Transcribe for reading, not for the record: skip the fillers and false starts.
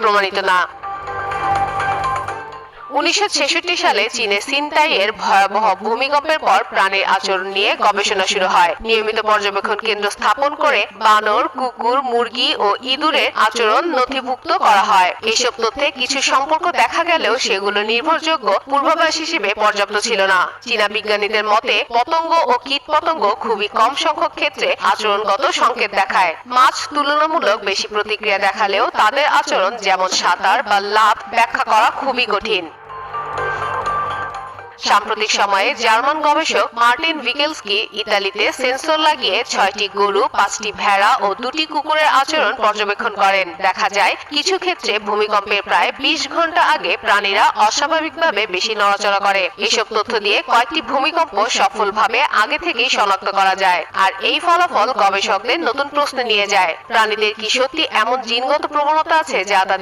প্রমাণিত না। 1966 সালে চীনে সিনতাইয়ের ভয়াবহ ভূমিকম্পের পর প্রাণীর আচরণ নিয়ে গবেষণা শুরু হয়। নিয়মিত পর্যবেক্ষণ কেন্দ্র স্থাপন করে বানর, কুকুর, মুরগি ও ইঁদুরের আচরণ নথিভুক্ত করা হয়। এসব তথ্যে কিছু সম্পর্ক দেখা গেলেও সেগুলো নির্ভরযোগ্য পূর্বাভাস হিসেবে পর্যাপ্ত ছিল না। চীনা বিজ্ঞানীদের মতে পতঙ্গ ও কীটপতঙ্গ খুবই কম সংখ্যক ক্ষেত্রে আচরণগত সংকেত দেখায়। মাছ তুলনামূলক বেশি প্রতিক্রিয়া দেখালেও তাদের আচরণ যেমন সাঁতার বা লাফ ব্যাখ্যা করা খুবই কঠিন। সাম্প্রতিক সময়ে জার্মান গবেষক মার্টিন ভিকেলস্কি ইতালিতে সেন্সর লাগিয়ে 6টি গরু, 5টি ভেড়া ও 2টি কুকুরের আচরণ পর্যবেক্ষণ করেন। দেখা যায় কিছু ক্ষেত্রে ভূমিকম্পের প্রায় 20 ঘন্টা আগে প্রাণীরা অস্বাভাবিকভাবে বেশি নড়াচড়া করে। এসব তথ্য দিয়ে কয়েকটি ভূমিকম্প সফলভাবে আগে থেকেই শনাক্ত করা যায়। আর এই ফলাফল গবেষকদের নতুন প্রশ্নে নিয়ে যায়, প্রাণীদের কি সত্যি এমন জিনগত প্রবণতা আছে যা তাদের